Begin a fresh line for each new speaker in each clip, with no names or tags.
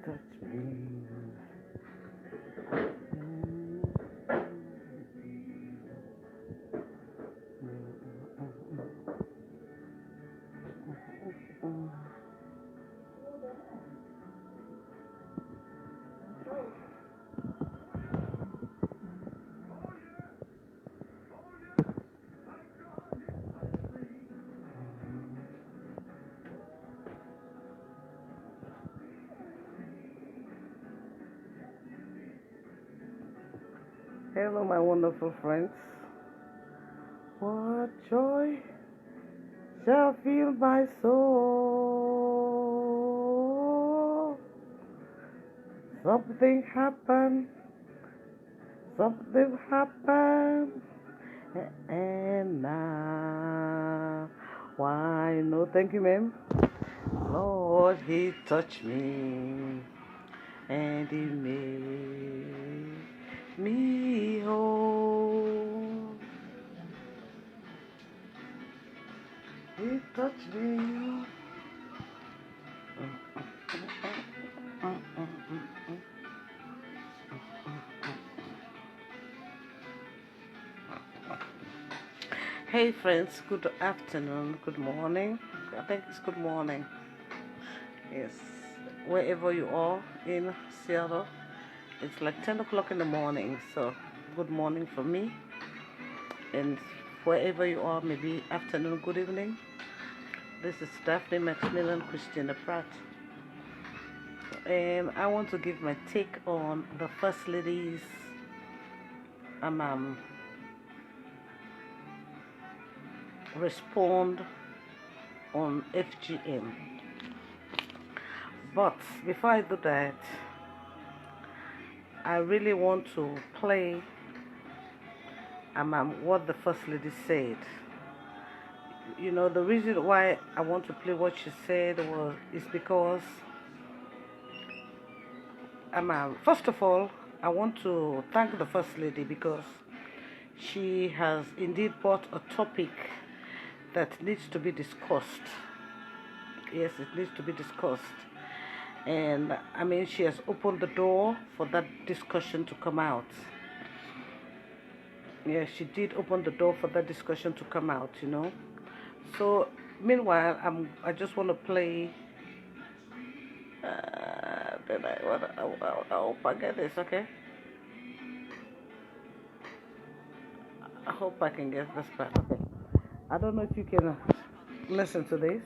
touch me. Hello, my wonderful friends. What joy shall fill my soul. Something happened, and now, why no, thank you, ma'am. Lord, He touched me, and He made me whole. He touched me. Hey friends, good afternoon, good morning. I think it's good morning. Yes, wherever you are in Seattle, it's like 10 o'clock in the morning, so good morning for me. And wherever you are, maybe afternoon, good evening. This is Daphne Maximilian Christina Pratt. And I want to give my take on the First Lady's respond on FGM. But before I do that, I really want to play what the First Lady said. You know, the reason why I want to play what she said is because first of all, I want to thank the First Lady because she has indeed brought a topic that needs to be discussed. Yes, it needs to be discussed. And she has opened the door for that discussion to come out. Yeah, she did open the door for that discussion to come out, you know. So, meanwhile, I just want to play. Then I hope I get this, okay? I hope I can get this part, okay? I don't know if you can listen to this.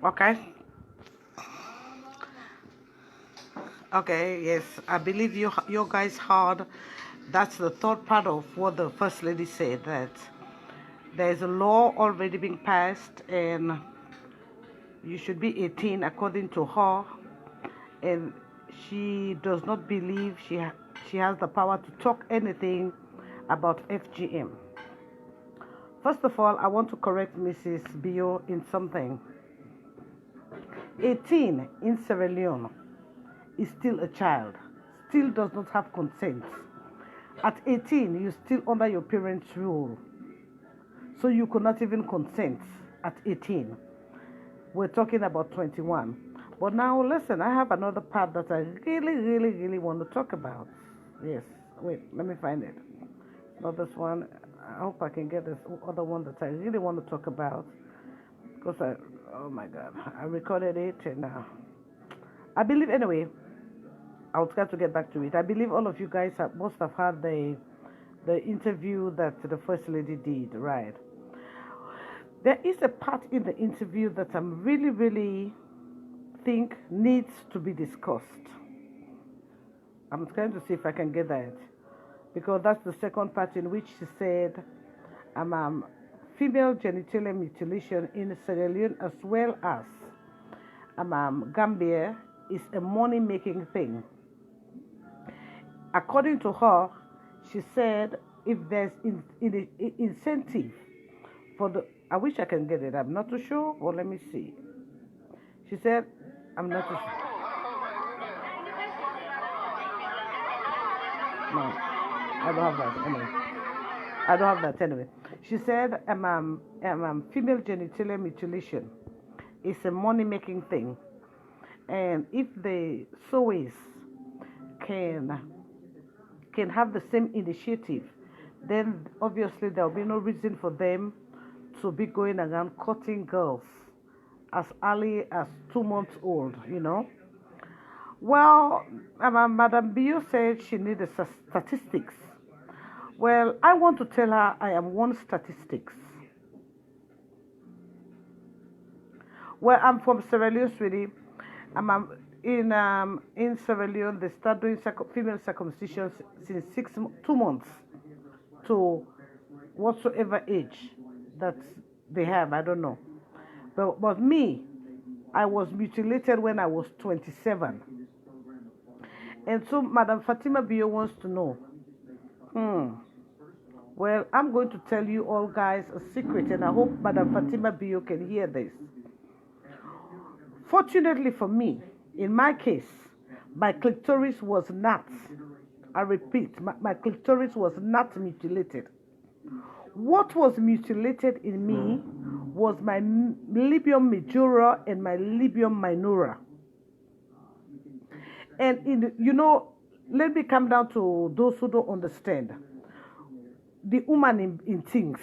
Okay. Okay, yes. I believe you guys heard. That's the third part of what the First Lady said, that there's a law already being passed and you should be 18 according to her, and she does not believe she has the power to talk anything about FGM. First of all, I want to correct Mrs. Bio in something. 18 in Sierra Leone is still a child, still does not have consent. At 18, you're still under your parents' rule. So you could not even consent at 18. We're talking about 21. But now, listen, I have another part that I really want to talk about. Yes, wait, let me find it. Not this one. I hope I can get this other one that I really want to talk about. Because oh my God, I recorded it and I believe, anyway, I'll try to get back to it. I believe all of you guys must have had the interview that the First Lady did, right? There is a part in the interview that I'm really think needs to be discussed. I'm trying to see if I can get that. because that's the second part in which she said, female genital mutilation in Sierra Leone as well as Gambia is a money-making thing. According to her, she said if there's incentive for the, I wish I can get it. I'm not too sure, but let me see. She said, I'm not too sure. No, I don't have that anyway. I don't have that anyway. She said, female genital mutilation is a money-making thing, and if the sewers can have the same initiative, then obviously there will be no reason for them to be going around cutting girls as early as 2 months old, you know. Well, Madam Bio said she needed statistics. Well, I want to tell her I am one statistics. Well, I'm from Sierra Leone, sweetie. In Sierra Leone, they start doing female circumcision since 2 months to whatsoever age that they have. I don't know. But me, I was mutilated when I was 27. And so Madam Fatima Bio wants to know. Well, I'm going to tell you all guys a secret, and I hope Madam Fatima Bio can hear this. Fortunately for me, in my case, my clitoris was not, I repeat, my clitoris was not mutilated. What was mutilated in me was my labium majora and my labium minora. And let me come down to those who don't understand. The woman in things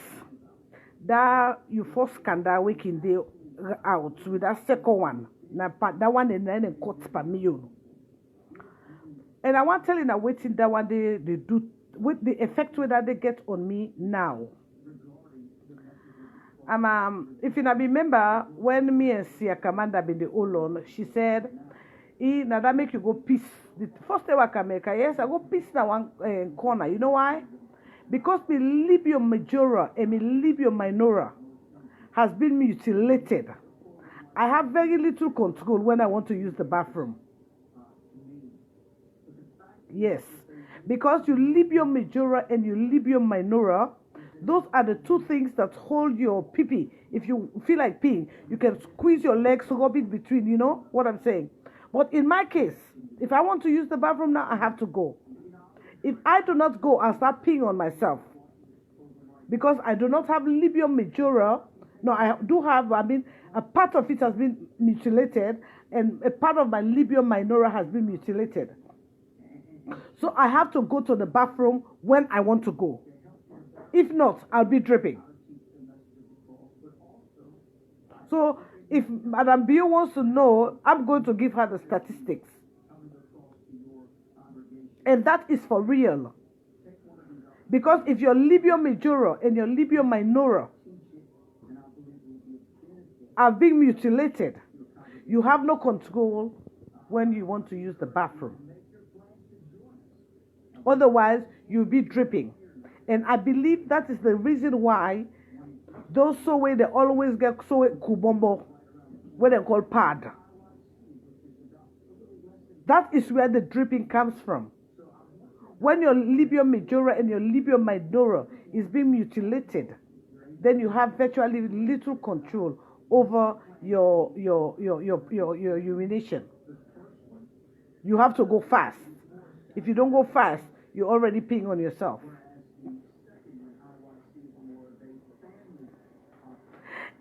that you first can that waking day out with that second one. That one and then cut per million. And I want to tell you now, waiting that one they do with the effect that they get on me now. If you remember when me and Sia Commander been the Olon, she said, now that make you go peace. The first day I can make, yes, I go peace that one corner. You know why? Because my labium majora and my labium minora has been mutilated. I have very little control when I want to use the bathroom. Yes, because your labium majora and your labium minora, those are the two things that hold your pee-pee. If you feel like peeing, you can squeeze your legs, rub it between, you know what I'm saying? But in my case, if I want to use the bathroom now, I have to go. If I do not go, I'll start peeing on myself. Because I do not have labium majora. No, I do have, a part of it has been mutilated, and a part of my labium minora has been mutilated. So I have to go to the bathroom when I want to go. If not, I'll be dripping. So if Madam Bio wants to know, I'm going to give her the statistics. And that is for real. Because if your labium majora and your labium minora are being mutilated, you have no control when you want to use the bathroom. Otherwise, you'll be dripping. And I believe that is the reason why those sowe, they always get sowe kubombo, what they call pad. That is where the dripping comes from. When your labium majora and your labium minora is being mutilated, then you have virtually little control over your urination. You have to go fast. If you don't go fast, you're already peeing on yourself.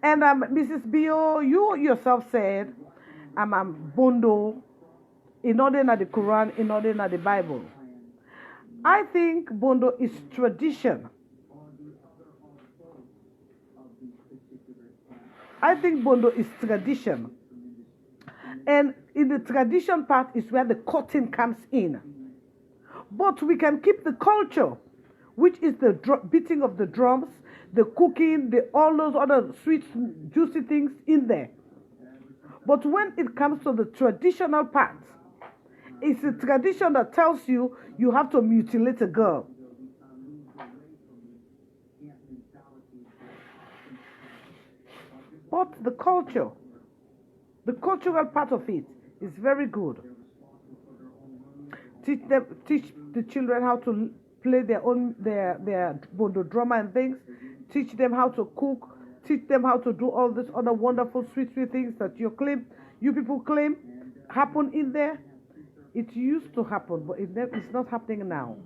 And Mrs. Bio, you yourself said, bondo, in order in the Quran, in order in the Bible. I think bondo is tradition. I think bondo is tradition. And in the tradition part is where the cutting comes in. But we can keep the culture, which is the beating of the drums, the cooking, all those other sweet, juicy things in there. But when it comes to the traditional part, it's a tradition that tells you you have to mutilate a girl. support the culture. The cultural part of it is very good. Teach the children how to play their bondo drama and things. Teach them how to cook. Teach them how to do all these other wonderful sweet things that you people claim happen in there. It used to happen, but it's not happening now.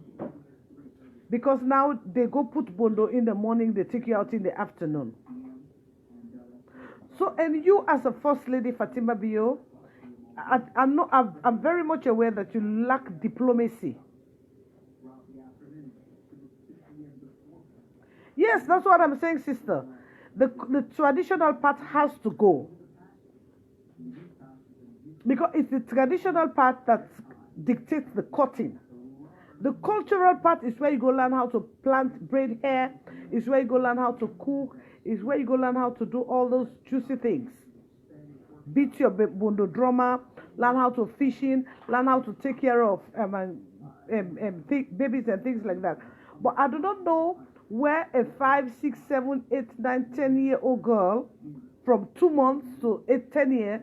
Because now they go put bondo in the morning, they take you out in the afternoon. So, and you as a first lady, Fatima Bio, I'm very much aware that you lack diplomacy. Yes, that's what I'm saying, sister. The traditional part has to go. Because it's the traditional part that dictates the cutting. The cultural part is where you go learn how to braid hair, is where you go learn how to cook, is where you go learn how to do all those juicy things. Beat your bondo drama, learn how to fishing, learn how to take care of babies and things like that. But I do not know where a 5, 6, 7, 8, 9, 10-year-old girl from 2 months to 8, 10 years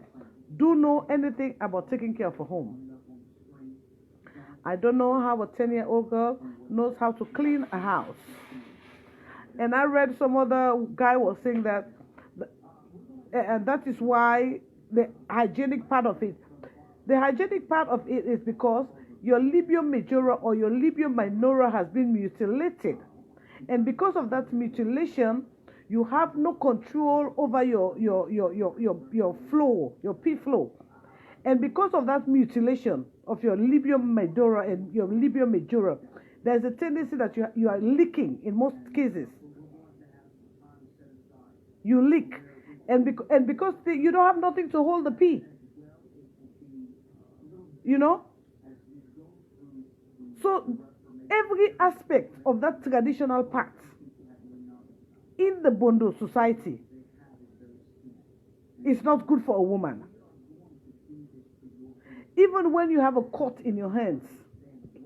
do know anything about taking care of a home. I don't know how a 10-year-old girl knows how to clean a house. And I read some other guy was saying that, and that is why the hygienic part of it. The hygienic part of it is because your labia majora or your labia minora has been mutilated. And because of that mutilation, you have no control over your flow, your pee flow. And because of that mutilation of your labia majora and your labia majora, there's a tendency that you are leaking in most cases. You leak. And because you don't have nothing to hold the pee. You know? So every aspect of that traditional part in the Bondo society is not good for a woman. Even when you have a cut in your hands,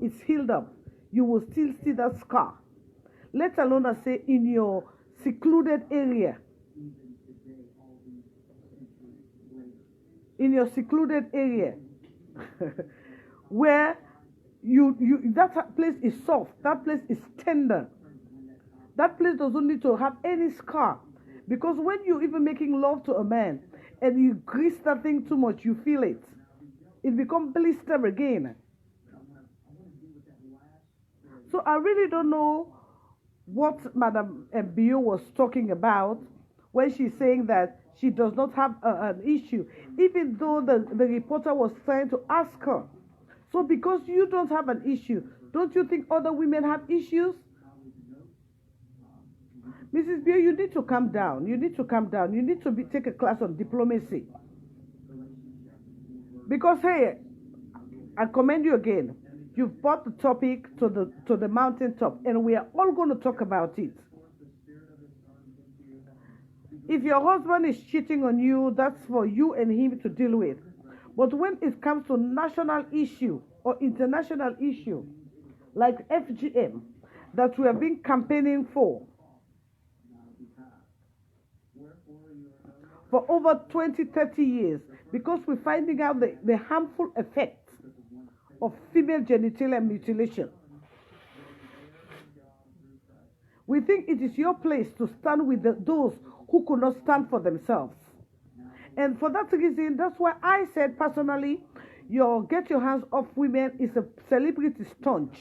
it's healed up, you will still see that scar. Let alone I say in your secluded area. In your secluded area where that place is soft, that place is tender, that place doesn't need to have any scar, because when you're even making love to a man and you grease that thing too much, you feel it becomes blister again. So I really don't know what Madam Bio was talking about when she's saying that she does not have an issue, even though the reporter was trying to ask her. So because you don't have an issue, don't you think other women have issues? Mrs. Bio, you need to calm down. You need to calm down. You need to take a class on diplomacy. Because, hey, I commend you again. You've brought the topic to the mountaintop, and we are all going to talk about it. If your husband is cheating on you, that's for you and him to deal with. But when it comes to national issue or international issue, like FGM, that we have been campaigning for over 20, 30 years, because we're finding out the harmful effects of female genital mutilation. We think it is your place to stand with those who could not stand for themselves. And for that reason, that's why I said personally, get your hands off women is a celebrity stunt.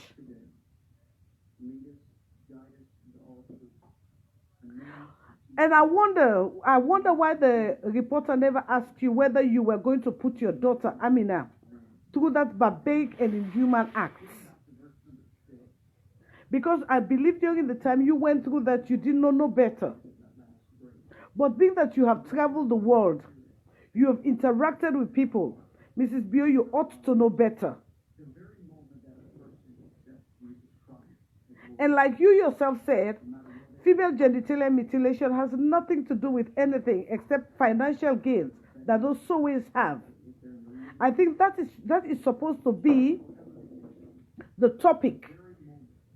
And I wonder why the reporter never asked you whether you were going to put your daughter Amina through that barbaric and inhuman acts. Because I believe during the time you went through that, you did not know better. But being that you have traveled the world, you have interacted with people, Mrs. Bio, you ought to know better. And like you yourself said, female genital mutilation has nothing to do with anything except financial gains that those Sowe's have. I think that is supposed to be the topic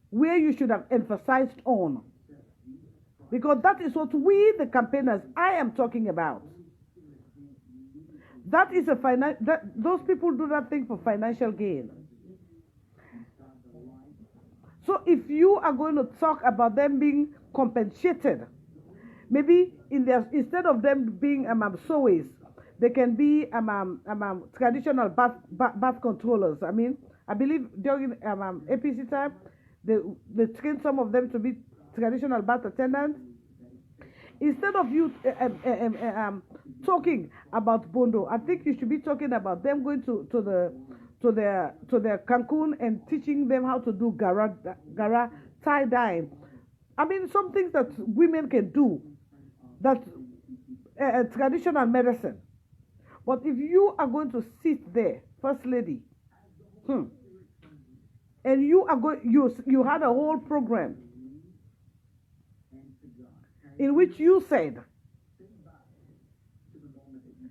where you should have emphasized on. Because that is what we, the campaigners, I am talking about. That is those people do that thing for financial gain. So if you are going to talk about them being compensated, maybe instead of them being sewers, they can be traditional birth controllers. I mean, I believe during APC time, they train some of them to be traditional birth attendants. Instead of you talking about Bondo, I think you should be talking about them going to their Cancun and teaching them how to do gara tie dye. I mean, some things that women can do, that traditional medicine. But if you are going to sit there, First Lady, and you had a whole program in which you said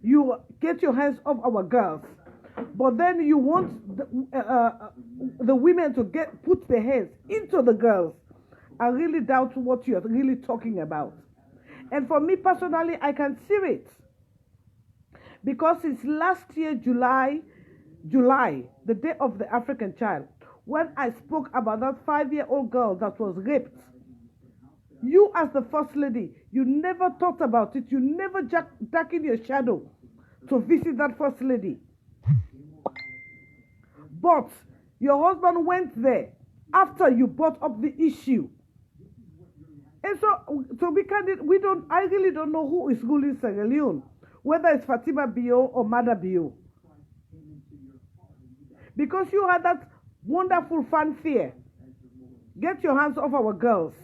you get your hands off our girls, but then you want the women to put their hands into the girls. I really doubt what you're really talking about. And for me personally, I can see it. Because since last year, July, the Day of the African Child, when I spoke about that 5-year-old girl that was raped, you as the First Lady, you never thought about it. You never duck in your shadow to visit that First Lady. But your husband went there after you brought up the issue. And so we candid, I really don't know who is ruling Sierra Leone, whether it's Fatima Bio or Mother Bio. Because you had that wonderful fanfare. Get your hands off our girls.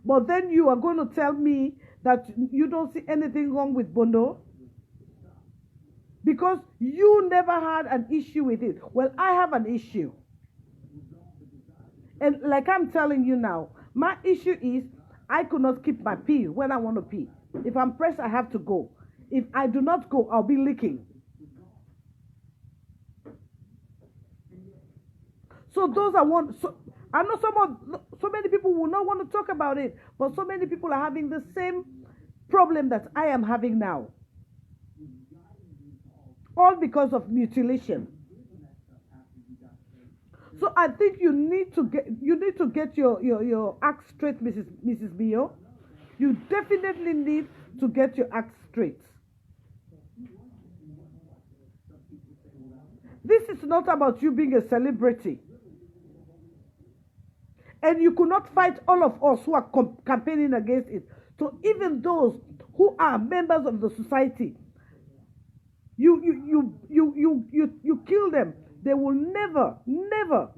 But then you are going to tell me that you don't see anything wrong with Bondo? Because you never had an issue with it. Well, I have an issue. And like I'm telling you now, my issue is I could not keep my pee when I want to pee. If I'm pressed, I have to go. If I do not go, I'll be leaking. So those are one. So I know so many people will not want to talk about it, but so many people are having the same problem that I am having now. All because of mutilation. So I think you need to get your act straight, Mrs. Bio. You definitely need to get your act straight. This is not about you being a celebrity. And you could not fight all of us who are campaigning against it. So even those who are members of the society, you kill them. They will never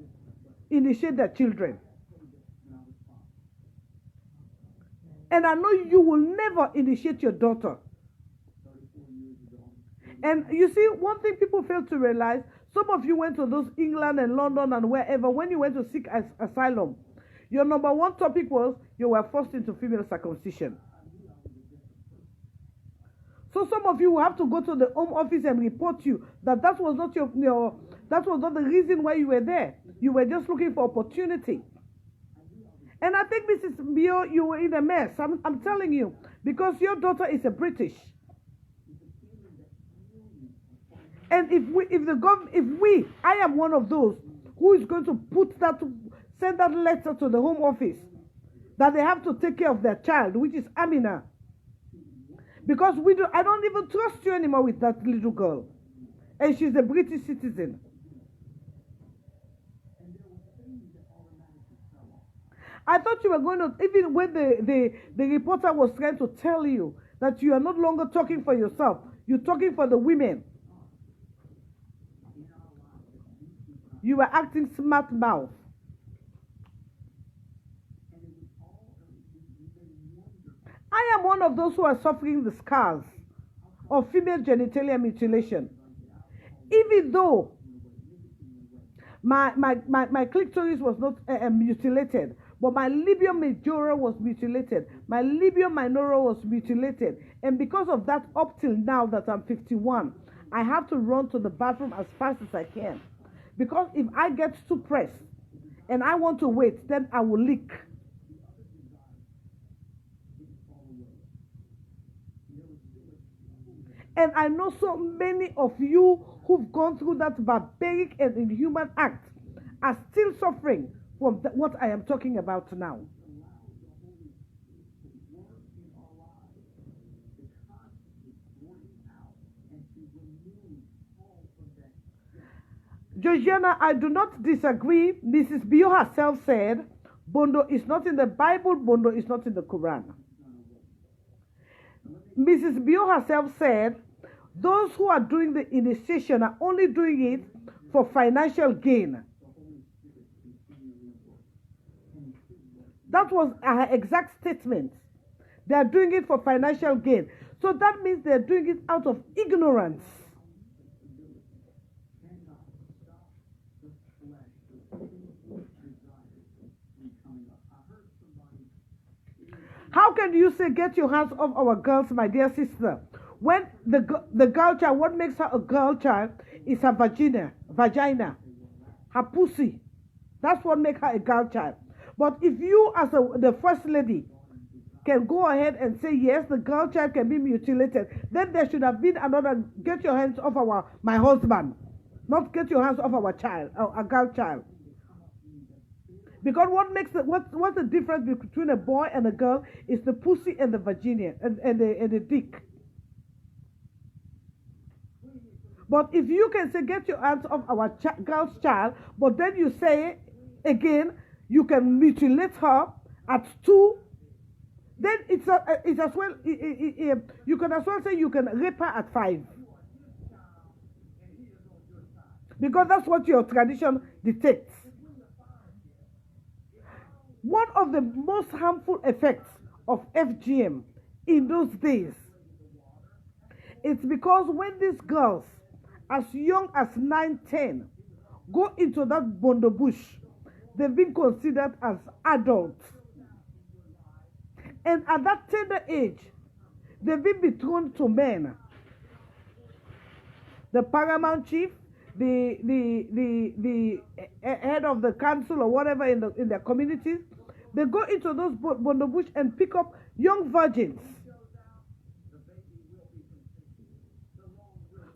initiate their children. And I know you will never initiate your daughter. And you see, one thing people fail to realize, some of you went to those England and London and wherever, when you went to seek asylum, your number one topic was you were forced into female circumcision. So some of you will have to go to the Home Office and report you that was not that was not the reason why you were there. You were just looking for opportunity. And I think, Mrs. Bio, you were in a mess. I'm telling you, because your daughter is a British. And I am one of those who is going to send that letter to the Home Office that they have to take care of their child, which is Amina. Because I don't even trust you anymore with that little girl. And she's a British citizen. I thought you were going to, even when the reporter was trying to tell you that you are no longer talking for yourself, you're talking for the women. You were acting smart mouth. I am one of those who are suffering the scars of female genitalia mutilation. Even though my clitoris was not mutilated, but my labia majora was mutilated. My labia minora was mutilated. And because of that, up till now that I'm 51, I have to run to the bathroom as fast as I can. Because if I get too pressed and I want to wait, then I will leak. And I know so many of you who've gone through that barbaric and inhuman act are still suffering from what I am talking about now. Georgiana, I do not disagree. Mrs. Bio herself said, Bondo is not in the Bible, Bondo is not in the Quran. Mrs. Bio herself said, those who are doing the initiation are only doing it for financial gain. That was her exact statement. They are doing it for financial gain. So that means they're doing it out of ignorance. How can you say, get your hands off our girls, my dear sister? When the girl child, what makes her a girl child is her vagina, her pussy. That's what makes her a girl child. But if you, as the first lady, can go ahead and say, yes, the girl child can be mutilated, then there should have been another, get your hands off my husband, not get your hands off our child, a girl child. Because what's the difference between a boy and a girl is the pussy and the vagina and the dick. But if you can say, get your hands off our girl's child, but then you say, again, you can mutilate her at 2, then it's as well, you can as well say you can rape her at 5. Because that's what your tradition dictates. One of the most harmful effects of FGM in those days, it's because when these girls, as young as 9, 10, go into that bondo bush, they've been considered as adults. And at that tender age, they've been betrothed to men. The paramount chief, the head of the council or whatever in their communities, they go into those bondo bush and pick up young virgins.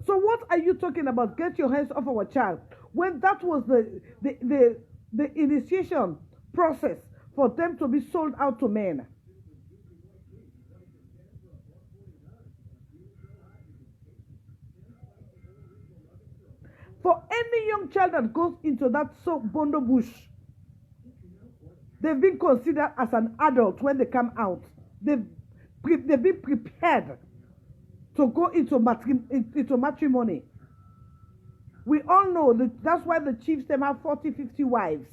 So what are you talking about? Get your hands off our child. When that was the initiation process for them to be sold out to men. For any young child that goes into that bondo bush, they've been considered as an adult when they come out. They've been prepared to go into matrimony. We all know that's why the chiefs them have 40, 50 wives.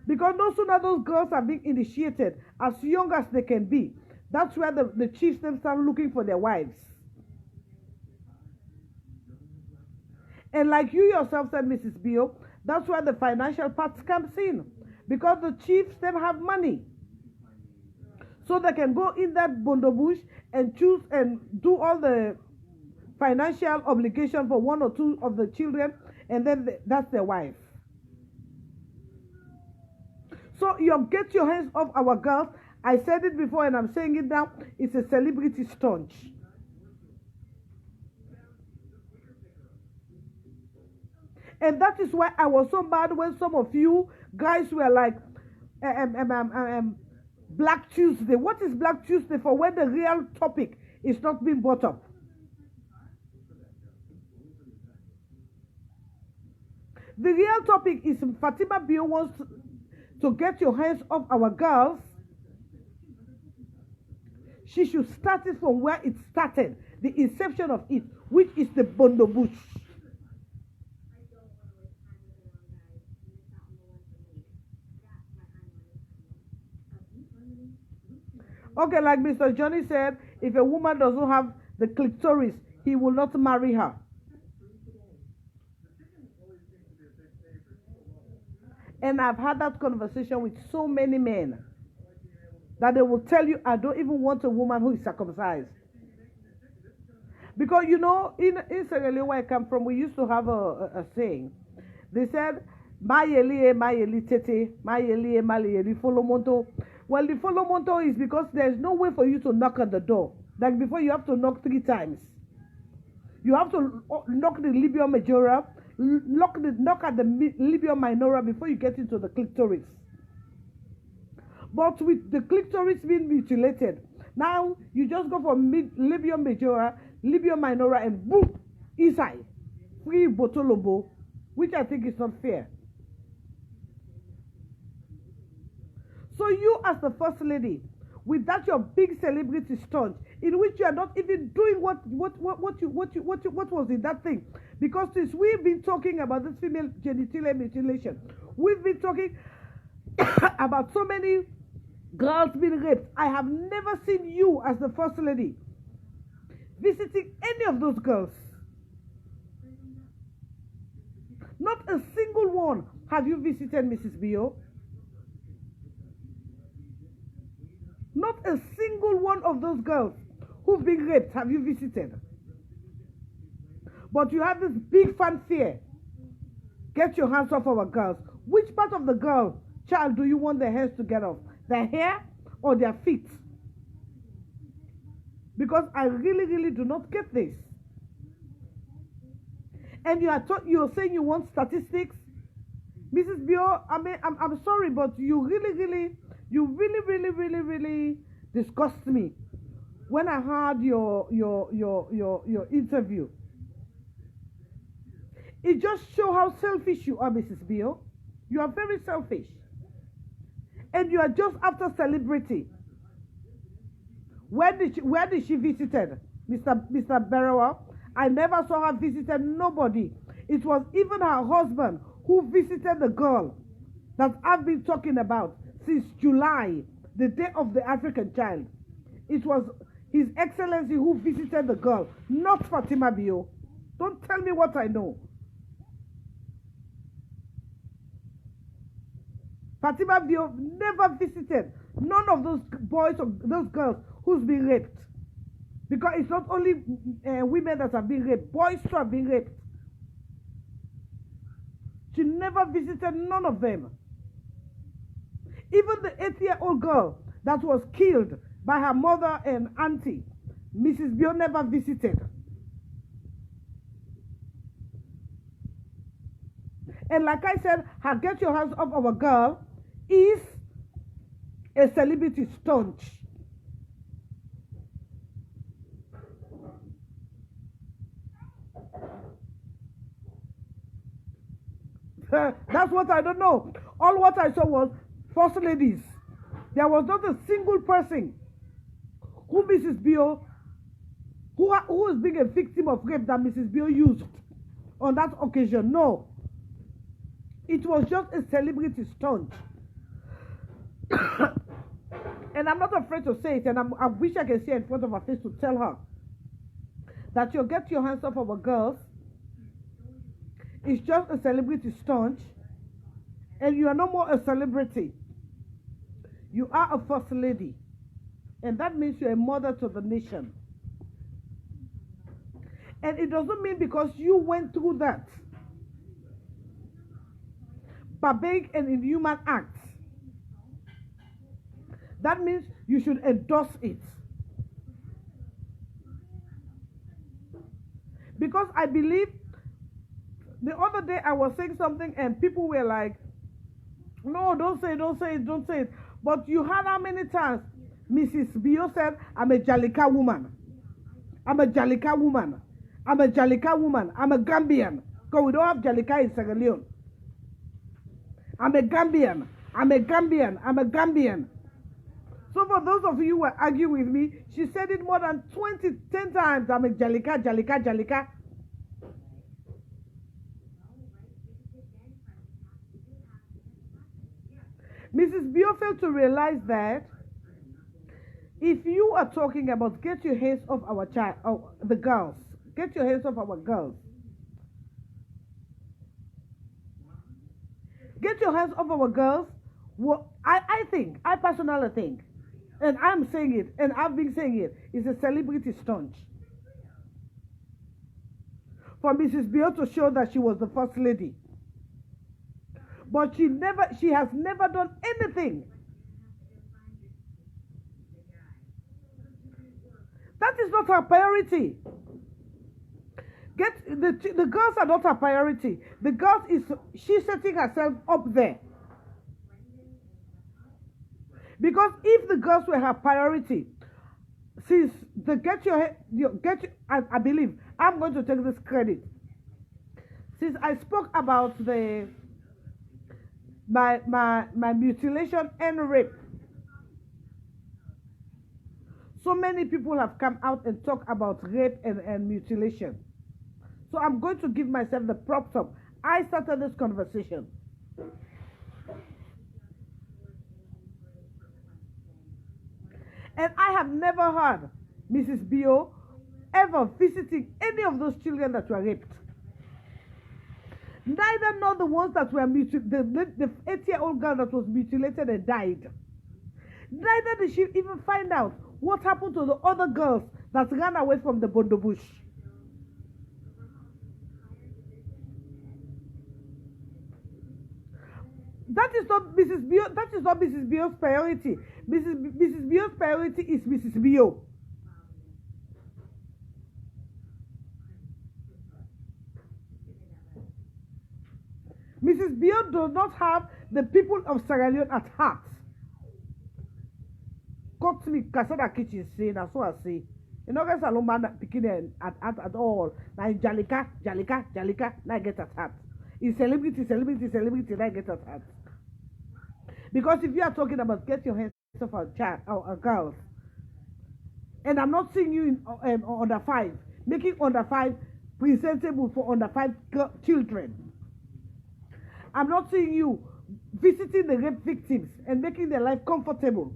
Because no sooner those girls are being initiated as young as they can be, that's where the chiefs them start looking for their wives. And like you yourself said, Mrs. Bio, that's where the financial part comes in. Because the chiefs them have money. So they can go in that bondo bush and choose and do all the financial obligation for 1 or 2 of the children, and then that's their wife. So you get your hands off our girls. I said it before and I'm saying it now. It's a celebrity stunt. And that is why I was so mad when some of you guys were like, Black Tuesday. What is Black Tuesday for when the real topic is not being brought up? The real topic is Fatima Bio wants to get your hands off our girls. She should start it from where it started, the inception of it, which is the bondo bush. Okay, like Mr. Johnny said, if a woman doesn't have the clitoris, he will not marry her. And I've had that conversation with so many men that they will tell you, I don't even want a woman who is circumcised. Because, you know, in Sierra Leone where I come from, we used to have a saying. They said, Mayeli tete, Mayeli folomonto. Well, the folomonto is because there's no way for you to knock on the door Like before, you have to knock 3 times. You have to knock the labia majora, knock at the labia minora before you get into the clitoris. But with the clitoris being mutilated, now you just go for labia majora, labia minora, and boom, inside. Free botolobo, which I think is not fair. So you as the first lady, with that your big celebrity stunt, in which you are not even doing what was in that thing. Because since we've been talking about this female genital mutilation, we've been talking about so many girls being raped. I have never seen you as the first lady visiting any of those girls. Not a single one have you visited, Mrs. Bio. Not a single one of those girls who've been raped have you visited. But you have this big fanfare. Get your hands off our girls. Which part of the girl child do you want their hands to get off? Their hair or their feet? Because I really do not get this. And you're saying you want statistics? Mrs. Bio, I mean, I'm sorry, but you really disgust me when I heard your interview. It just shows how selfish you are, Mrs. Bio. You are very selfish. And you are just after celebrity. Where did she visited, Mr. Berowa? I never saw her visited nobody. It was even her husband who visited the girl that I've been talking about since July, the Day of the African Child. It was His Excellency who visited the girl, not Fatima Bio. Don't tell me what I know. Fatima Bio never visited none of those boys or those girls who's been raped. Because it's not only women that have been raped, boys too have been raped. She never visited none of them. Even the 8-year-old girl that was killed by her mother and auntie, Mrs. Bio never visited. And like I said, her get your hands off our girl is a celebrity stunt. That's what I don't know. All what I saw was first ladies. There was not a single person who Mrs. Bio, who is being a victim of rape that Mrs. Bio used on that occasion. No. It was just a celebrity stunt. And I'm not afraid to say it, and I wish I could say it in front of her face to tell her that you get your hands off our girls. It's just a celebrity stunt, and you are no more a celebrity. You are a first lady, and that means you're a mother to the nation. And it doesn't mean because you went through that barbaric and inhuman act, that means you should endorse it. Because I believe the other day I was saying something and people were like, no, don't say it. But you heard how many times Mrs. Bio said, I'm a Jalika woman. I'm a Jalika woman. I'm a Jalika woman. I'm a Gambian. Because we don't have Jalika in Sierra Leone. I'm a Gambian. I'm a Gambian. I'm a Gambian. So for those of you who are arguing with me, she said it more than 10 times. I'm a Jalika, Jalika, Jalika. Mrs. Bio failed to realize that if you are talking about get your hands off our child, the girls, get your hands off our girls. Get your hands off our girls. Well, I personally think, and I'm saying it, and I've been saying it, it's a celebrity stunt. For Mrs. Bio to show that she was the first lady. But she has never done anything. That not her priority. The girls are not her priority. The girls she's setting herself up there. Because if the girls were her priority, since the I believe I'm going to take this credit. Since I spoke about my mutilation and rape, so many people have come out and talked about rape and mutilation. So I'm going to give myself the props up. I started this conversation. And I have never heard Mrs. Bio ever visiting any of those children that were raped. Neither nor the ones that were the 8-year-old girl that was mutilated and died. Neither did she even find out what happened to the other girls that ran away from the Bondo Bush. That is not Mrs. Bio. That is not Mrs. Bio's priority. Mrs. Bio's priority is Mrs. Bio. Mrs. Bio does not have the people of Sierra Leone at heart. Cut me, Kasada kitchen say, that's what I say. You know, guys, I don't mind picking at all. Now, Jalika, now get at heart. It's celebrity, now get at heart. Because if you are talking about get your hands off a child or a girl, and I'm not seeing you in under 5, making under 5 presentable for under 5 children. I'm not seeing you visiting the rape victims and making their life comfortable.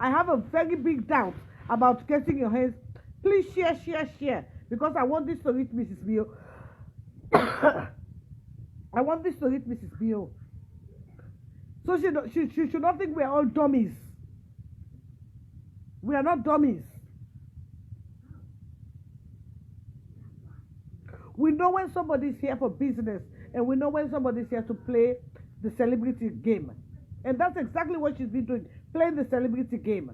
I have a very big doubt about getting your hands. Please share, because I want this to reach Mrs. Bio. I want this to reach Mrs. Bio. So she should not think we are all dummies. We are not dummies. We know when somebody's here for business, and we know when somebody's here to play the celebrity game. And that's exactly what she's been doing, playing the celebrity game.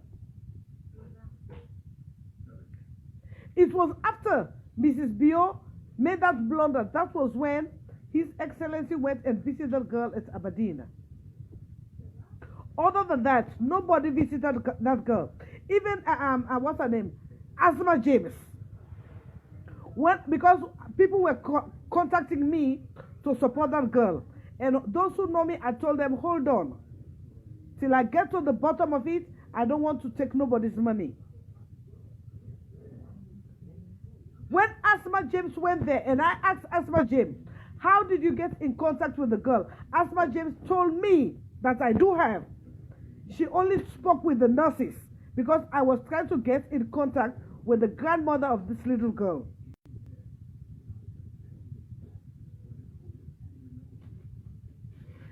It was after Mrs. Bio made that blunder. That was when His Excellency went and visited the girl at Aberdeen. Other than that, nobody visited that girl. Even, what's her name? Asma James. Because people were contacting me to support that girl. And those who know me, I told them, hold on. Till I get to the bottom of it, I don't want to take nobody's money. When Asma James went there, and I asked Asma James, how did you get in contact with the girl? Asma James told me that I do have. She only spoke with the nurses because I was trying to get in contact with the grandmother of this little girl.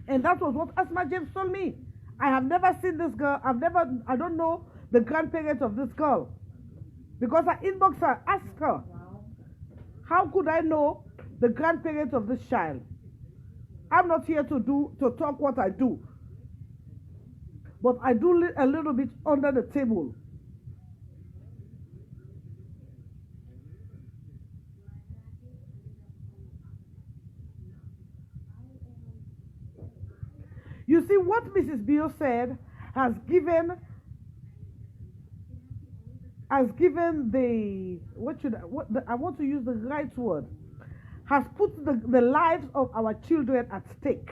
And that was what Asma James told me. I have never seen this girl. I don't know the grandparents of this girl. Because I inboxed her, asked her, how could I know the grandparents of this child? I'm not here to talk what I do. But I do a little bit under the table. You see, what Mrs. Bio said has given the, I want to use the right word, has put the lives of our children at stake.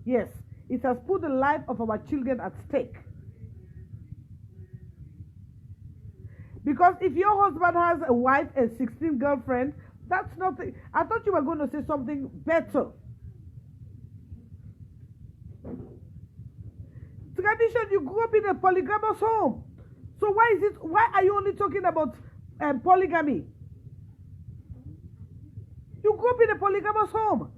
Yes, it has put the life of our children at stake. Because if your husband has a wife and 16 girlfriends, that's nothing. I thought you were going to say something better. Tradition, you grew up in a polygamous home. So why are you only talking about polygamy? You grew up in a polygamous home.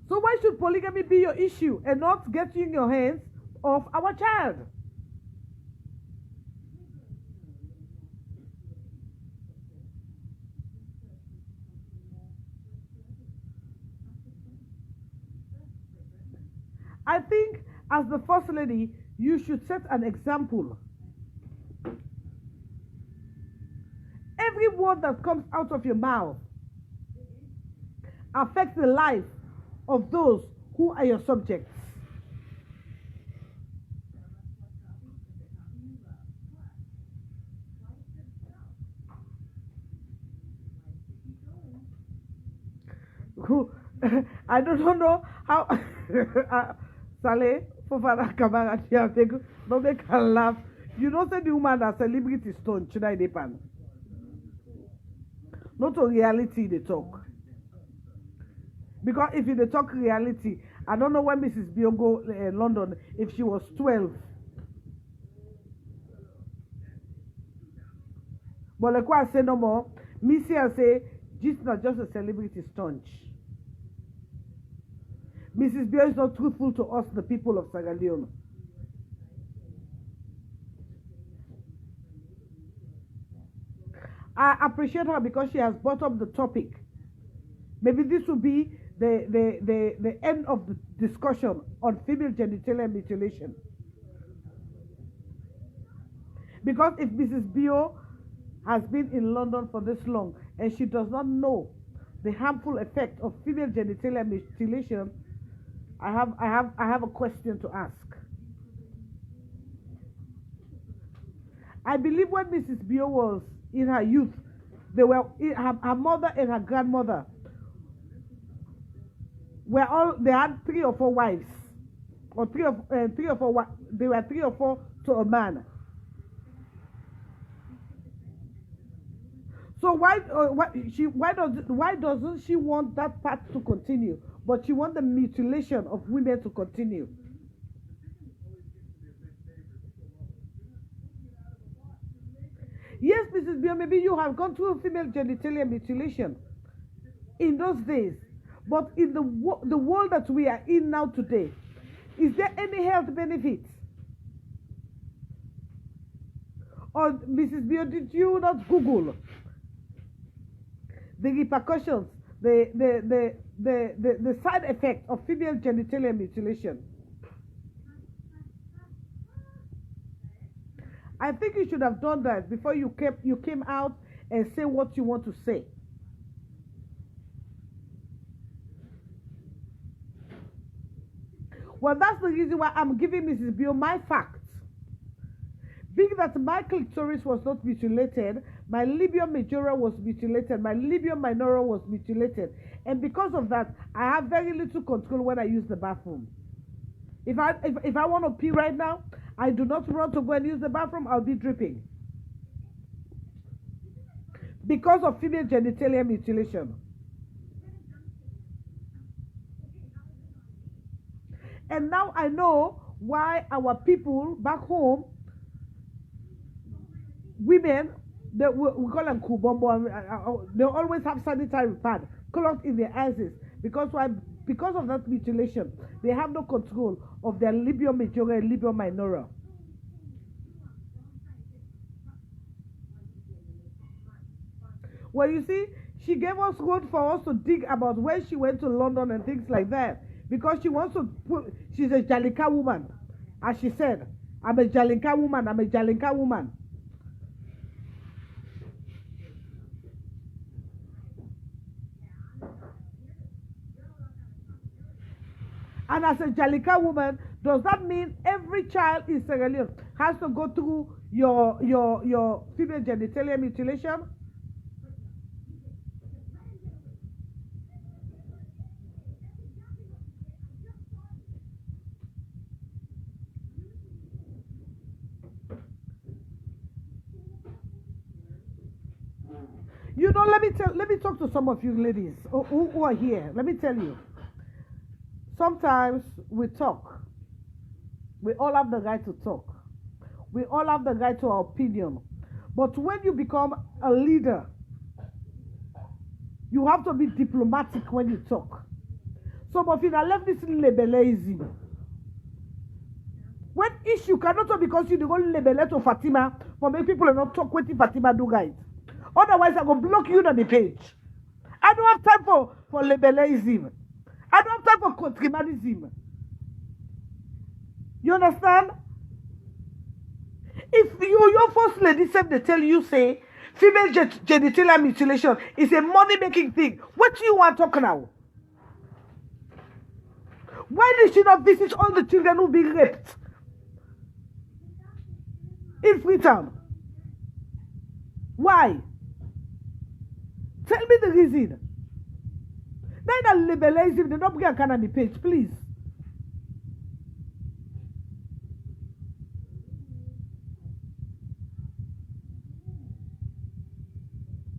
So why should polygamy be your issue and not getting your hands off our child? I think as the first lady, you should set an example. Every word that comes out of your mouth affects the life of those who are your subjects. Who I don't know how Saleh Fofana Kamara don't make her laugh. You know say the woman that celebrity stone China Depan. Not on reality they talk. Because if they talk reality, I don't know when Mrs. Bio go London if she was 12. But like what I say no more, Missy I say, this is not just a celebrity stunt. Mrs. Bio is not truthful to us, the people of Sierra Leone. I appreciate her because she has brought up the topic. Maybe this will be the end of the discussion on female genitalia mutilation. Because if Mrs. Bio has been in London for this long and she does not know the harmful effect of female genitalia mutilation, I have a question to ask. I believe when Mrs. Bio was in her youth, her mother and her grandmother they had 3 or 4 wives, or 3 or 4. They were 3 or 4 to a man. So why doesn't she want that part to continue, but she wants the mutilation of women to continue? Yes, Mrs. Bio, maybe you have gone through female genitalia mutilation in those days, but in the world that we are in now today, is there any health benefits? Or Mrs. Bio, did you not Google the repercussions, the side effects of female genitalia mutilation? I think you should have done that before you came out and say what you want to say. Well, that's the reason why I'm giving Mrs. Bio my facts. Being that my clitoris was not mutilated, my labia majora was mutilated, my labia minora was mutilated, and because of that, I have very little control when I use the bathroom. If I want to pee right now, I do not run to go and use the bathroom. I'll be dripping because of female genitalia mutilation. And now I know why our people back home, women, we call them kubombo, they always have sanitary pad clogged in their asses. Because why? Because of that mutilation, they have no control of their labia majora and labia minora. Well, you see, she gave us road for us to dig about when she went to London and things like that. Because she wants to she's a Jalika woman. As she said, I'm a Jalika woman, I'm a Jalika woman. And as a Jalika woman, does that mean every child in Sierra Leone has to go through your female genitalia mutilation? You know, let me talk to some of you ladies who are here. Let me tell you. Sometimes we talk. We all have the right to talk. We all have the right to our opinion. But when you become a leader, you have to be diplomatic when you talk. Some of you are left this labelism. When issue cannot talk because you don't label to Fatima for make people not talk what Fatima do, guys. Otherwise, I will block you on the page. I don't have time for labelism. I don't have time for contrimanism. You understand? If your first lady said they tell you say female genital mutilation is a money making thing, what do you want to talk now? Why did she not visit all the children who be raped in Freetown? Why? Tell me the reason. Then I labelize him. They don't bring a canopy page, please.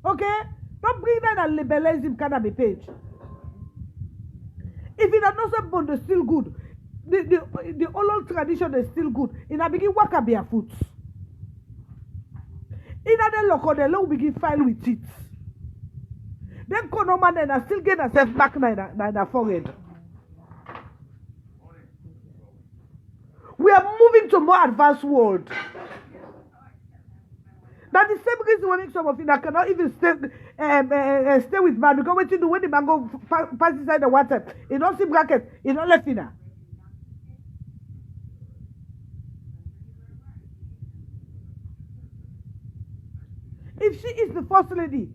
Okay? Don't bring that and labelize him canopy page. If it had not said bond is still good, the old tradition is still good. In a begin work barefoot. In a local, the law begin file with it. Then Konoman and I still get herself back in the forehead. We are moving to a more advanced world. That's the same reason why some of you that cannot even stay with man, because what you do when the man go pass inside the water, you don't see bracket, you don't left in her. If she is the first lady,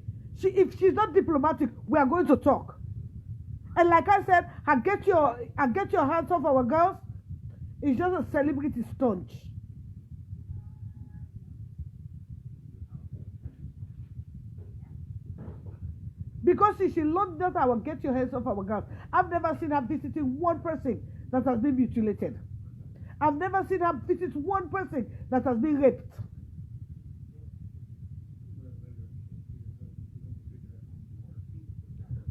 if she's not diplomatic, we are going to talk. And like I said, I get your hands off our girls. It's just a celebrity stunt. Because she learned that I will get your hands off our girls. I've never seen her visiting one person that has been mutilated. I've never seen her visit one person that has been raped.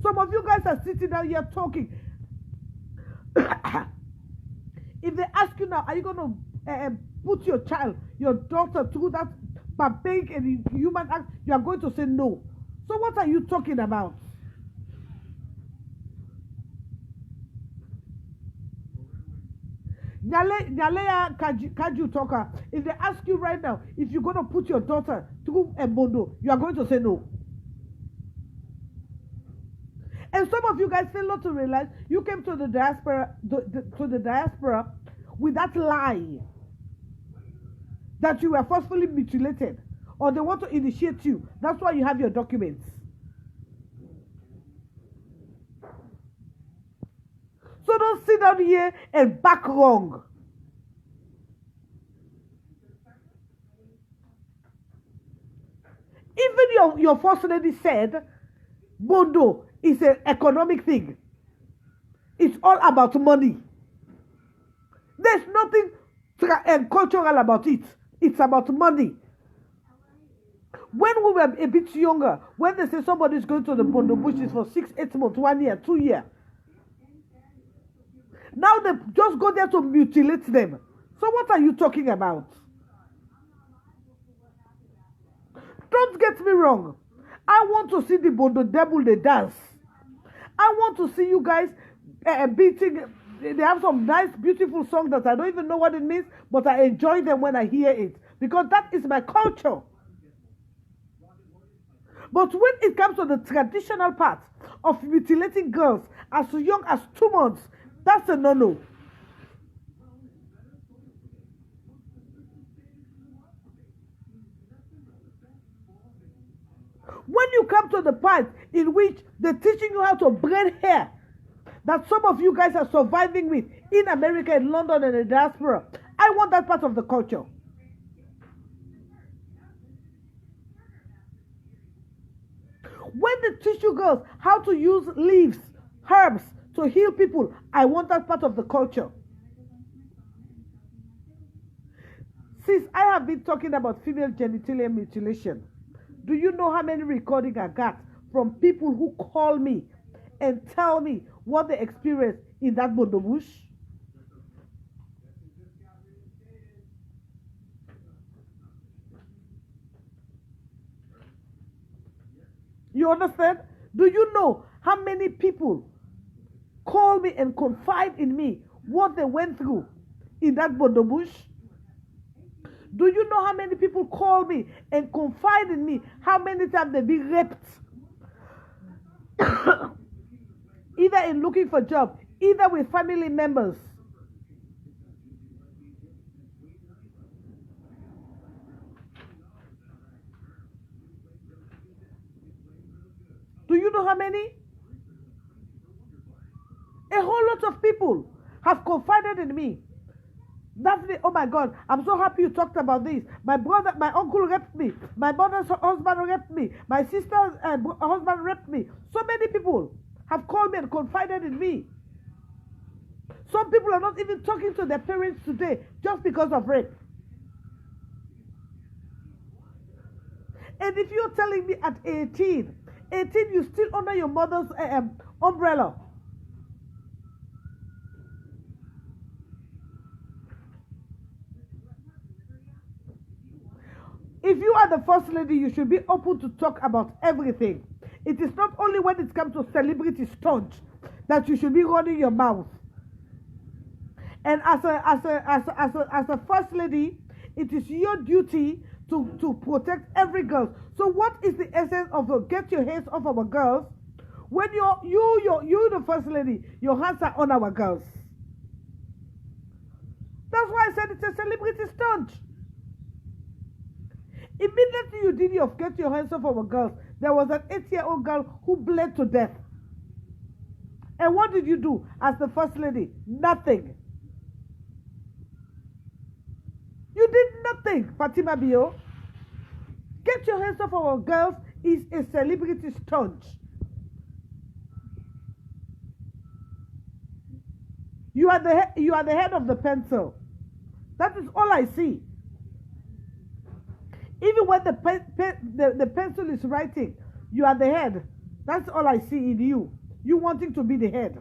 Some of you guys are sitting down here talking. If they ask you now, are you going to put your child, your daughter, through that barbaric and human act? You are going to say no. So what are you talking about? Nyalea Kaju Talker, if they ask you right now, if you're going to put your daughter through a bondo, you are going to say no. And some of you guys fail not to realize you came to the diaspora with that lie that you were forcefully mutilated, or they want to initiate you. That's why you have your documents. So don't sit down here and back wrong. Even your first lady said, bondo is an economic thing. It's all about money. There's nothing cultural about it. It's about money. When we were a bit younger, when they say somebody is going to the bondo bushes for 6, 8 months, 1 year, 2 years, now they just go there to mutilate them. So what are you talking about? Don't get me wrong. I want to see the bondo devil they dance. I want to see you guys beating. They have some nice, beautiful songs that I don't even know what it means, but I enjoy them when I hear it, because that is my culture. But when it comes to the traditional part of mutilating girls as young as 2 months, that's a no-no. When you come to the part in which they're teaching you how to braid hair, that some of you guys are surviving with in America, in London, and the diaspora, I want that part of the culture. When they teach you girls how to use leaves, herbs to heal people, I want that part of the culture. Since I have been talking about female genital mutilation, do you know how many recordings I got from people who call me and tell me what they experienced in that bondo bush? You understand? Do you know how many people call me and confide in me what they went through in that bondo bush? Do you know how many people call me and confide in me how many times they've been raped? Either in looking for job, either with family members. Do you know how many? A whole lot of people have confided in me. Daphne, oh my God, I'm so happy you talked about this. My brother, my uncle raped me. My mother's husband raped me. My sister's husband raped me. So many people have called me and confided in me. Some people are not even talking to their parents today just because of rape. And if you're telling me at 18, you're still under your mother's umbrella. If you are the first lady, you should be open to talk about everything. It is not only when it comes to celebrity stunt that you should be running your mouth. And as a first lady, it is your duty to protect every girl. So what is the essence of get your hands off our girls? When you're the first lady, your hands are on our girls. That's why I said it's a celebrity stunt. Immediately you did your get your hands off our girls, there was an 8-year-old girl who bled to death. And what did you do as the first lady? Nothing. You did nothing, Fatima Bio. Get your hands off our girls is a celebrity stunt. You are the head of the pencil. That is all I see. Even when the pencil is writing, you are the head. That's all I see in you. You wanting to be the head.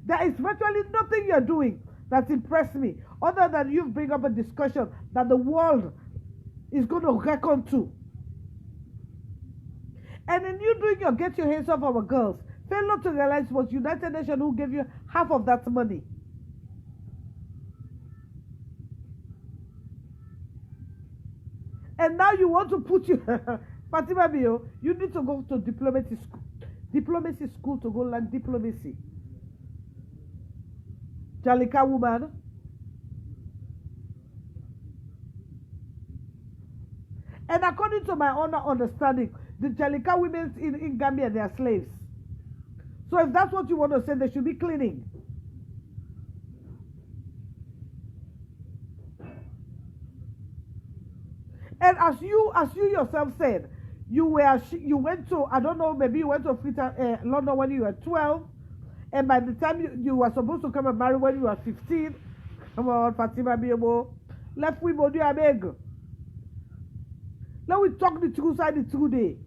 There is virtually nothing you're doing that impressed me, other than you bring up a discussion that the world is going to reckon to. And in you doing your get your hands off our girls, fail not to realize it was United Nations who gave you half of that money. And now you want to put you, Fatima Bio, you need to go to diplomacy school to go learn diplomacy. Jalika woman. And according to my own understanding, the Jalika women in Gambia, they are slaves. So if that's what you want to say, they should be cleaning. And as you yourself said, you went to, I don't know, maybe you went to London when you were 12, and by the time you were supposed to come and marry when you were 15, come on, Fatima Bio, left we do a beg. Let we talk the true side, the true day.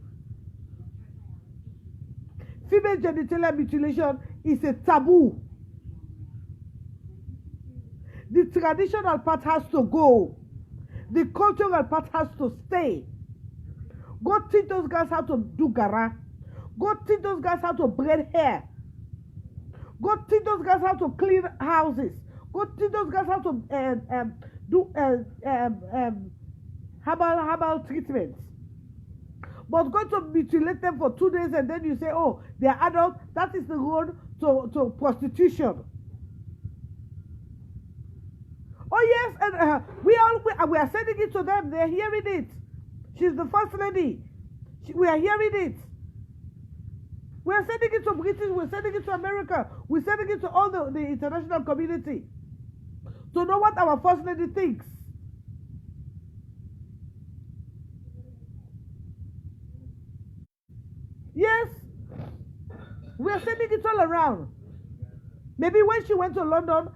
Female genital mutilation is a taboo. The traditional part has to go. The cultural part has to stay. Go teach those guys how to do gara. Go teach those guys how to braid hair. Go teach those guys how to clean houses. Go teach those guys how to do herbal treatments. But go to mutilate them for 2 days and then you say, oh, they are adults. That is the road to prostitution. Oh yes, and we are sending it to them. They are hearing it. She's the first lady. We are hearing it. We are sending it to British. We're sending it to America. We're sending it to all the international community to know what our first lady thinks. Yes, we are sending it all around. Maybe when she went to London,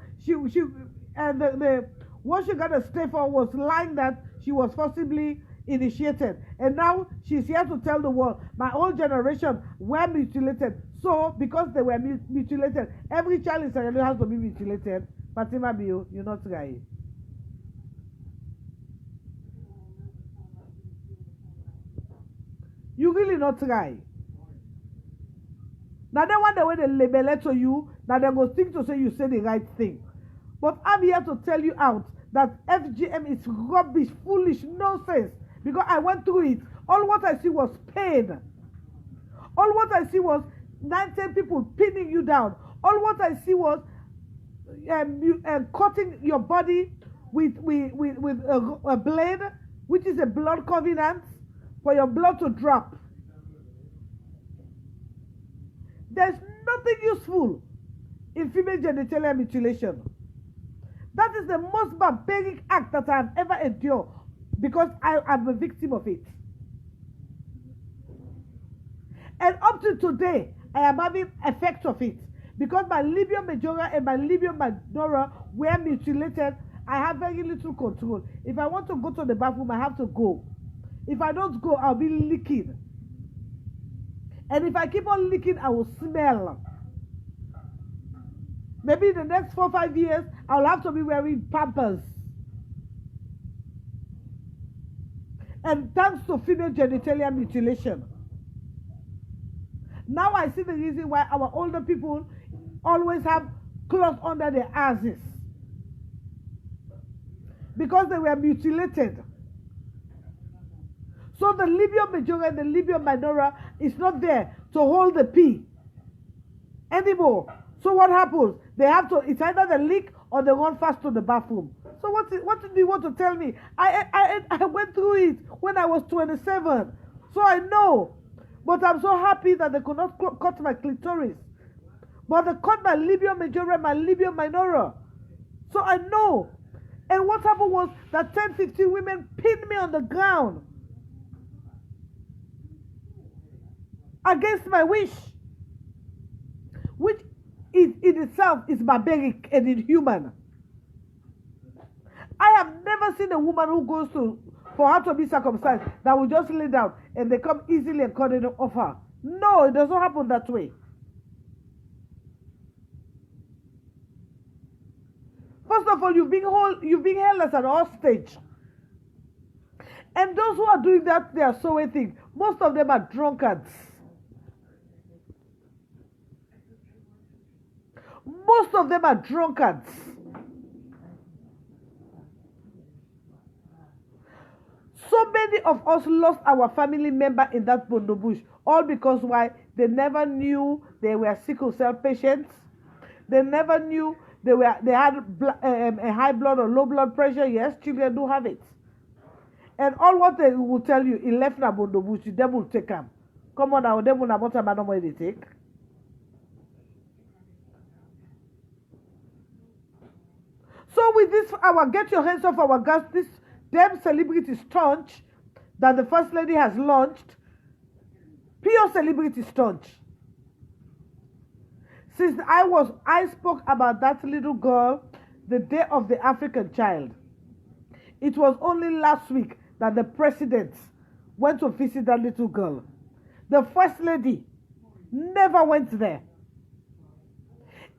and the what she got to stay for was lying that she was forcibly initiated, and now she's here to tell the world my whole generation were mutilated. So because they were mutilated, every child in Sierra Leone has to be mutilated. Fatima Bio, you're not right. You really not right. Now they want the way they label it to you, now they go think to say you say the right thing. But I'm here to tell you out that FGM is rubbish, foolish, nonsense. Because I went through it. All what I see was pain. All what I see was 9-10 people pinning you down. All what I see was cutting your body with a blade, which is a blood covenant, for your blood to drop. There's nothing useful in female genitalia mutilation. That is the most barbaric act that I have ever endured because I am a victim of it. And up to today, I am having effects of it because my labia majora and my labia minora were mutilated. I have very little control. If I want to go to the bathroom, I have to go. If I don't go, I'll be leaking. And if I keep on leaking, I will smell. Maybe in the next 4 or 5 years, I'll have to be wearing Pampers. And thanks to female genitalia mutilation. Now I see the reason why our older people always have cloth under their asses. Because they were mutilated. So the labia majora and the labia minora is not there to hold the pee anymore. So what happens? They have to, it's either they leak or they run fast to the bathroom. So what do you want to tell me? I went through it when I was 27. So I know. But I'm so happy that they could not cut my clitoris. But they cut my labia majora and my labia minora. So I know. And what happened was that 10, 15 women pinned me on the ground. Against my wish. Which in itself is barbaric and inhuman. I have never seen a woman who goes for her to be circumcised that will just lay down and they come easily and cut it off her. No, it doesn't happen that way. First of all, you've been held as an hostage. And those who are doing that, they are so thing. Most of them are drunkards. Most of them are drunkards. So many of us lost our family member in that Bondo bush, all because why? They never knew they were sickle cell patients. They never knew they had a high blood or low blood pressure. Yes, children do have it. And all what they will tell you, in left na Bondo bush, them will take them. Come on now, them will not what man they take. So with this, our get your hands off our gas, this damn celebrity stunt that the First Lady has launched, pure celebrity stunt. Since I spoke about that little girl, the day of the African child. It was only last week that the president went to visit that little girl. The First Lady never went there.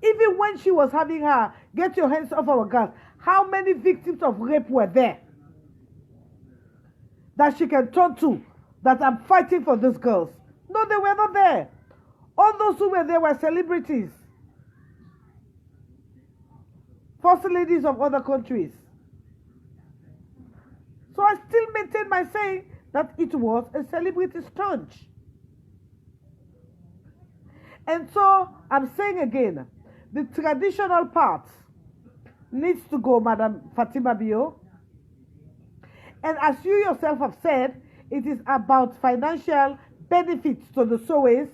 Even when she was having her, get your hands off our girls, how many victims of rape were there that she can turn to, that I'm fighting for these girls? No, they were not there. All those who were there were celebrities. First ladies of other countries. So I still maintain my saying that it was a celebrity stunt. And so I'm saying again, the traditional part needs to go, Madam Fatima Bio. And as you yourself have said, it is about financial benefits to the Sowes.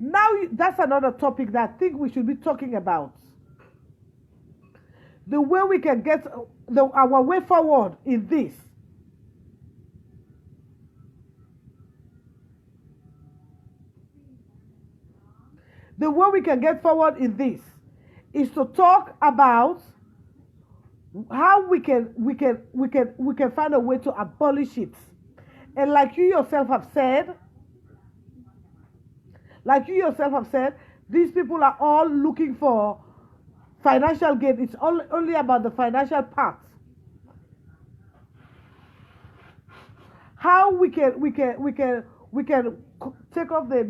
Now, that's another topic that I think we should be talking about. The way we can get our way forward in this. The way we can get forward in this is to talk about how we can find a way to abolish it. And like you yourself have said, these people are all looking for financial gain. It's only about the financial part. How we can take off the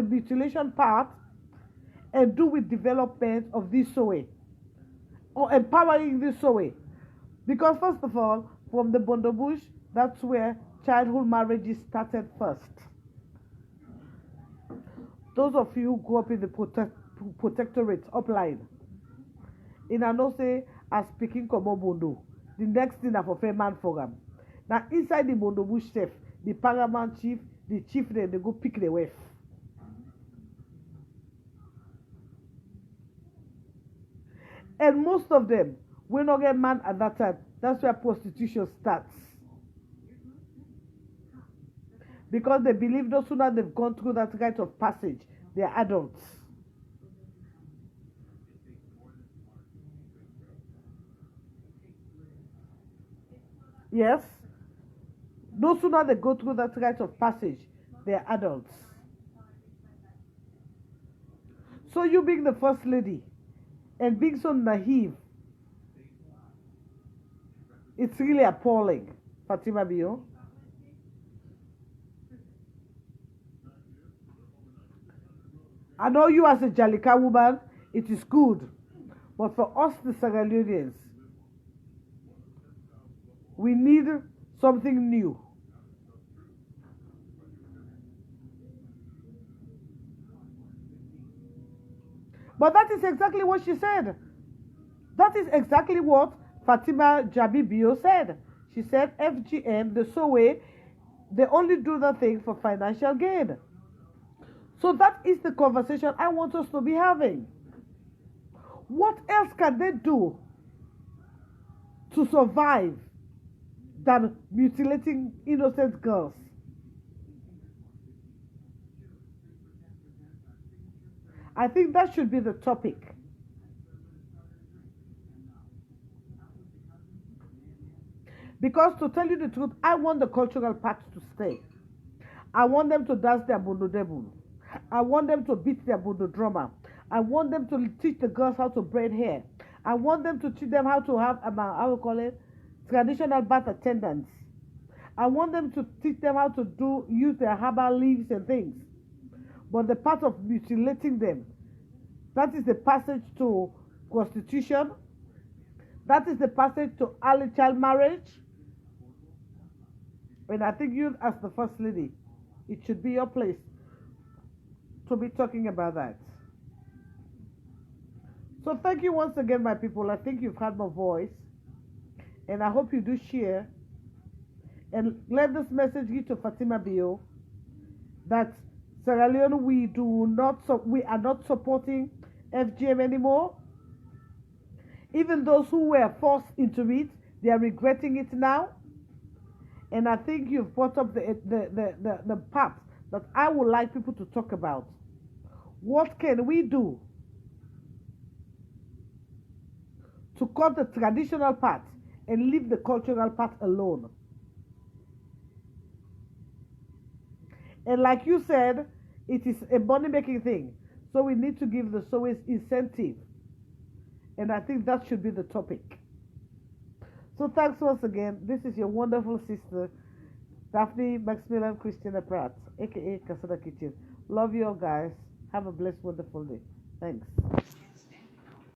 mutilation part and do with development of this Sowe or empowering this Sowe. Because first of all, from the Bondo Bush, that's where childhood marriages started first. Those of you who grew up in the protectorate upline, in I know say as speaking Komo Bondo, the next thing for fair man forum. Now inside the Bondo Bush chef, the paramount chief, the chief then they go pick the wife. And most of them will not get man at that time. That's where prostitution starts. Because they believe no sooner they've gone through that rite of passage, they're adults. Yes? No sooner they go through that rite of passage, they're adults. So you being the first lady and being so naive, it's really appalling, Fatima Bio. I know you as a Jalika woman, it is good. But for us, the Sierra Leoneans, we need something new. But that is exactly what she said. That is exactly what Fatima Bio said. She said FGM, the Sowe, they only do that thing for financial gain. So that is the conversation I want us to be having. What else can they do to survive than mutilating innocent girls? I think that should be the topic. Because to tell you the truth, I want the cultural part to stay. I want them to dance their bondo debul. I want them to beat their bondo drummer. I want them to teach the girls how to braid hair. I want them to teach them how to have, how we call it, traditional bath attendants. I want them to teach them how to use their herbal leaves and things. But the part of mutilating them, that is the passage to prostitution. That is the passage to early child marriage. And I think you, as the first lady, it should be your place to be talking about that. So thank you once again, my people. I think you've heard my voice. And I hope you do share. And let this message get to Fatima Bio that Sierra Leone, we are not supporting FGM anymore. Even those who were forced into it, they are regretting it now. And I think you've brought up the part that I would like people to talk about. What can we do to cut the traditional part and leave the cultural part alone? And like you said, it is a money-making thing. So we need to give the Sowes incentive. And I think that should be the topic. So thanks once again. This is your wonderful sister, Daphne Maximilian Christina Pratt, aka Casada Kitchen. Love you all, guys. Have a blessed, wonderful day. Thanks.